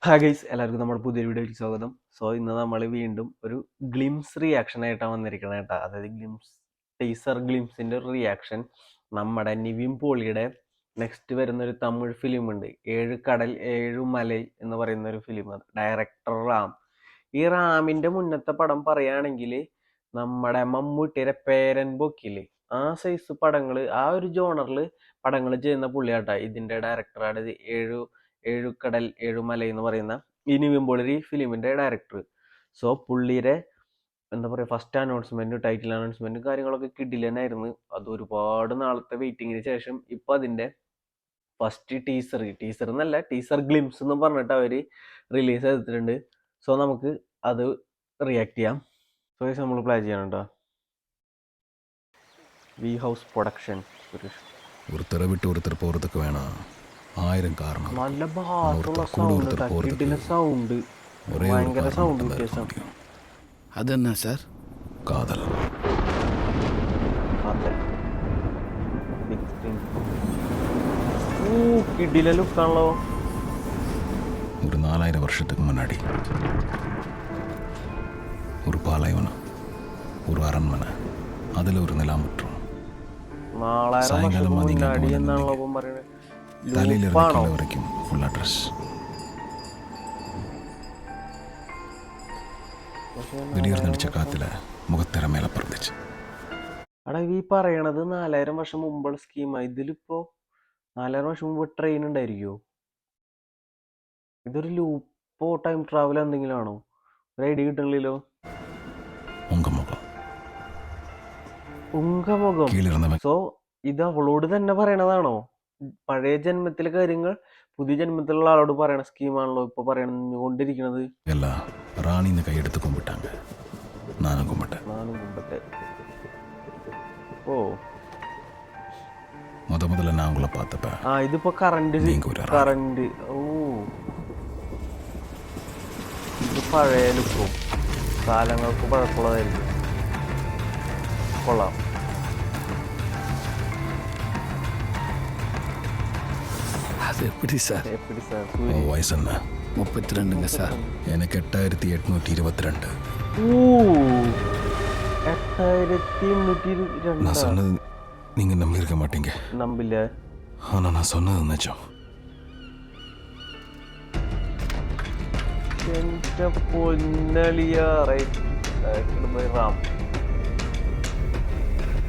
Hi guys, എല്ലാവർക്കും നമ്മുടെ പുതിയൊരു വീഡിയോയിലേക്ക് സ്വാഗതം. സോ ഇന്ന് നമ്മൾ വീണ്ടും ഒരു ഗ്ലിംസ് റിയാക്ഷൻ ആയിട്ടാണ് വന്നിരിക്കുന്നത് കേട്ടോ. അതായത് ടീസർ ഗ്ലിംസിന്റെ ഒരു റിയാക്ഷൻ. നമ്മുടെ നിവിൻ പോളിയുടെ നെക്സ്റ്റ് വരുന്ന ഒരു തമിഴ് ഫിലിം ഉണ്ട്, ഏഴ് കടൽ ഏഴു മലൈ എന്ന് പറയുന്ന ഒരു ഫിലിം. ഡയറക്ടർ റാം. ഈ റാമിന്റെ മുന്നത്തെ പടം പറയുകയാണെങ്കിൽ നമ്മുടെ മമ്മൂട്ടിയുടെ പേരൻ ബൊക്കില്ലേ, ആ സൈസ് പടങ്ങൾ, ആ ഒരു ജോണറിൽ പടങ്ങൾ ചെയ്യുന്ന പുള്ളിയാട്ടാ ഇതിന്റെ ഡയറക്ടറാണ്. ഏഴുകടൽ ഏഴുമല എന്ന് പറയുന്ന ഈ നിവിൻ പോളി ഫിലിമിന്റെ ഡയറക്ടർ. സോ പുള്ളിയുടെ എന്താ പറയുക, ഫസ്റ്റ് അനൗൺസ്മെന്റ്, ടൈറ്റിൽ അനൗൺസ്മെന്റ് കാര്യങ്ങളൊക്കെ കിടിലനായിരുന്നു. അത് ഒരുപാട് നാളത്തെ വെയിറ്റിങ്ങിന് ശേഷം ഇപ്പൊ അതിന്റെ ഫസ്റ്റ് ടീസർ എന്നല്ല, ടീസർ ഗ്ലിംസ് എന്ന് പറഞ്ഞിട്ട് അവര് റിലീസ് ചെയ്തിട്ടുണ്ട്. സോ നമുക്ക് അത് റിയാക്ട് ചെയ്യാം. സോ നമ്മൾ പ്ലേ ചെയ്യണം കേട്ടോ. V house production. ஒருத்தரை விட்டு ஒருத்தர் போகிறதுக்கு வேணாம் 1000 காரணம். നല്ല ഭാഷുള്ള സൗണ്ട്, കിടിലൻ സൗണ്ട്, ഭയങ്കര സൗണ്ട് വ്യത്യാസം. അതെന്നാ സാർ? കാതൽ. കിടില ലുക്കാണല്ലോ. ஒரு 4000 வருஷத்துக்கு முன்னாடி ஒரு பாலைவனம், ஒரு அரண்மனை, அதில் ஒரு நிலாமுற்றம். சாயங்காலம் தலையில் இருக்கிற வரைக்கும் ஃபுல் அட்ரஸ். திடீர்னடிச்ச காத்துல മുഖത്തിര മേലെ പറന്നിച്ച്. അടാ, ഈ പറയണത് 4000 വർഷം മുമ്പുള്ള സ്കീമാ. ഇതിലിപ്പോ 4000 വർഷം മുമ്പ് ട്രെയിൻ ഉണ്ടായിരിക്കുമോ? ഇതൊരു ലൂപ്പോ ടൈം ട്രാവൽ എന്തെങ്കിലും ആണോ? ഒരു ഐഡിയ കിട്ടണില്ലല്ലോ. ഉങ്കമുഖം. സോ ഇത് അവളോട് തന്നെ പറയണതാണോ? പഴയ ജന്മത്തിലെ കാര്യങ്ങൾ പുതിയ ജന്മത്തിലുള്ള ആളോട് പറയണ സ്കീമാണല്ലോ ഇപ്പൊ പറഞ്ഞുകൊണ്ടിരിക്കുന്നത്. റാണിന്ന് കൈയെടുത്ത് കുമ്പിട്ടാങ്ക. നാനും കുമ്പട്ടെ. ഓ, முதல்ல நான் உங்களை பார்த்தப்ப ഇതിപ്പോ കറണ്ട്. ഓ, ഇത് പഴയ ലുക്കും കാലങ്ങൾക്ക് പഴക്കമുള്ളതായിരിക്കും. കൊള്ളാം. அது எப்படி சார்? வயசு என்ன? 32ங்க சார். எனக்கு 8822. நான் சொன்னது நீங்க நம்பியிருக்க மாட்டீங்க. நம்பில்ல. ஆனா நான் சொன்னது நிஜம். എന്റെ പൊന്നളിയാറേ.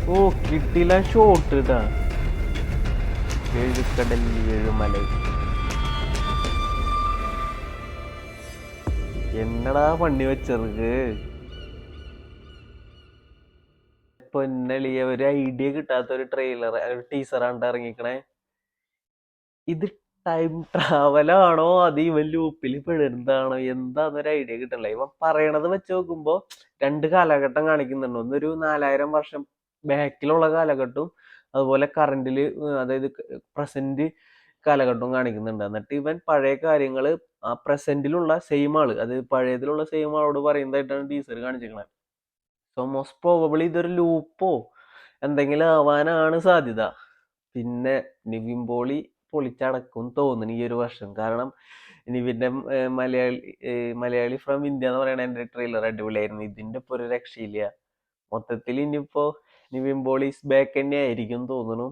ഓ, കിട്ടില്ല ഷോട്ട് ഇതാ. ഏഴുകടൽ ഏഴുമല. എന്നടാ പണി വെച്ചർക്ക്. പൊന്നളിയ, ഒരു ഐഡിയ കിട്ടാത്ത ഒരു ട്രെയിലർ, ഒരു ടീസറാണ് ഇറങ്ങിക്കണേ. ഇത് ടൈം ട്രാവലാണോ അത് ഇവൻ ലൂപ്പിൽ പെടുന്നതാണോ എന്താന്നൊരു ഐഡിയ കിട്ടണില്ല. ഇവൻ പറയണത് വെച്ച് നോക്കുമ്പോ രണ്ട് കാലഘട്ടം കാണിക്കുന്നുണ്ട്. ഒന്നൊരു 4000 വർഷം ബാക്കിലുള്ള കാലഘട്ടവും അതുപോലെ കറന്റില്, അതായത് പ്രസന്റ് കാലഘട്ടവും കാണിക്കുന്നുണ്ട്. എന്നിട്ട് ഇവൻ പഴയ കാര്യങ്ങള് ആ പ്രസന്റിലുള്ള സെയിം ആള്, അത് പഴയതിലുള്ള സെയിം ആളോട് പറയുന്നതായിട്ടാണ് ടീസർ കാണിച്ചിരിക്കണത്. സോ മോസ്റ്റ് പ്രോബബിളി ഇതൊരു ലൂപ്പോ എന്തെങ്കിലും ആവാനാണ് സാധ്യത. പിന്നെ നിവിൻ പോളി പൊളിച്ചടക്കും തോന്നുന്നു ഈ ഒരു വർഷം. കാരണം നിവിന്റെ മലയാളി ഫ്രം ഇന്ത്യ എന്ന് പറയുന്ന എന്റെ ട്രെയിലർ അടിപൊളിയായിരുന്നു. ഇതിന്റെ ഇപ്പൊ ഒരു രക്ഷയില്ല. മൊത്തത്തിൽ ഇനിയിപ്പോ നിവിൻ പോളീസ് ബാക്ക് തന്നെ ആയിരിക്കും തോന്നുന്നു.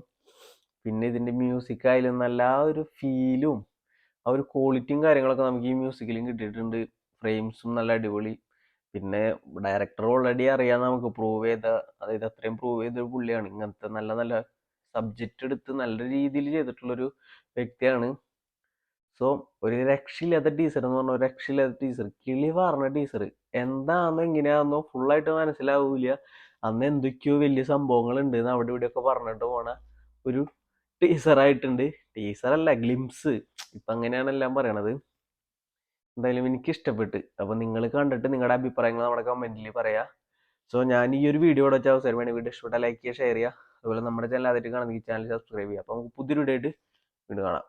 പിന്നെ ഇതിന്റെ മ്യൂസിക് ആയാലും നല്ല ആ ഒരു ഫീലും ആ ഒരു ക്വാളിറ്റിയും കാര്യങ്ങളൊക്കെ നമുക്ക് ഈ മ്യൂസിക്കിലും കിട്ടിയിട്ടുണ്ട്. ഫ്രെയിംസും നല്ല അടിപൊളി. പിന്നെ ഡയറക്ടർ ഓൾറെഡി അറിയാം, നമുക്ക് പ്രൂവ് ചെയ്ത, അതായത് അത്രയും പ്രൂവ് ചെയ്തൊരു പുള്ളിയാണ്. ഇങ്ങനത്തെ നല്ല നല്ല സബ്ജക്റ്റ് എടുത്ത് നല്ല രീതിയിൽ ചെയ്തിട്ടുള്ളൊരു വ്യക്തിയാണ്. സോ ഒരു രക്ഷയില്ലാത്ത ടീച്ചർ എന്ന് പറഞ്ഞ, ഒരു രക്ഷയില്ലാത്ത ടീച്ചർ, കിളി പറഞ്ഞ ടീച്ചർ. എന്താണെന്നോ എങ്ങനെയാണെന്നോ ഫുള്ളായിട്ട് മനസ്സിലാവൂല. അന്ന് എന്തൊക്കെയോ വലിയ സംഭവങ്ങൾ ഉണ്ട് എന്ന് അവിടെ ഇവിടെയൊക്കെ പറഞ്ഞിട്ട് പോണ ഒരു ടീച്ചറായിട്ടുണ്ട്. ടീച്ചറല്ല, ഗ്ലിംസ്. ഇപ്പൊ അങ്ങനെയാണ് എല്ലാം പറയണത്. എന്തായാലും എനിക്ക് ഇഷ്ടപ്പെട്ട്. അപ്പൊ നിങ്ങൾ കണ്ടിട്ട് നിങ്ങളുടെ അഭിപ്രായങ്ങൾ നമ്മുടെ കമന്റിൽ പറയാ. സോ ഞാൻ ഈ ഒരു വീഡിയോ ഇവിടെ വെച്ചാൽ അവസരം വേണമെങ്കിൽ വീഡിയോ ഇഷ്ടപ്പെട്ടാൽ ലൈക്ക് ചെയ്യുക, ഷെയർ ചെയ്യുക. അതുപോലെ നമ്മുടെ ചാനൽ ആദ്യമായിട്ട് കാണുന്നെങ്കിൽ ചാനൽ സബ്സ്ക്രൈബ് ചെയ്യുക. അപ്പൊ നമുക്ക് പുതിയൊരു വീഡിയോ ആയിട്ട് വീണ്ടും കാണാം.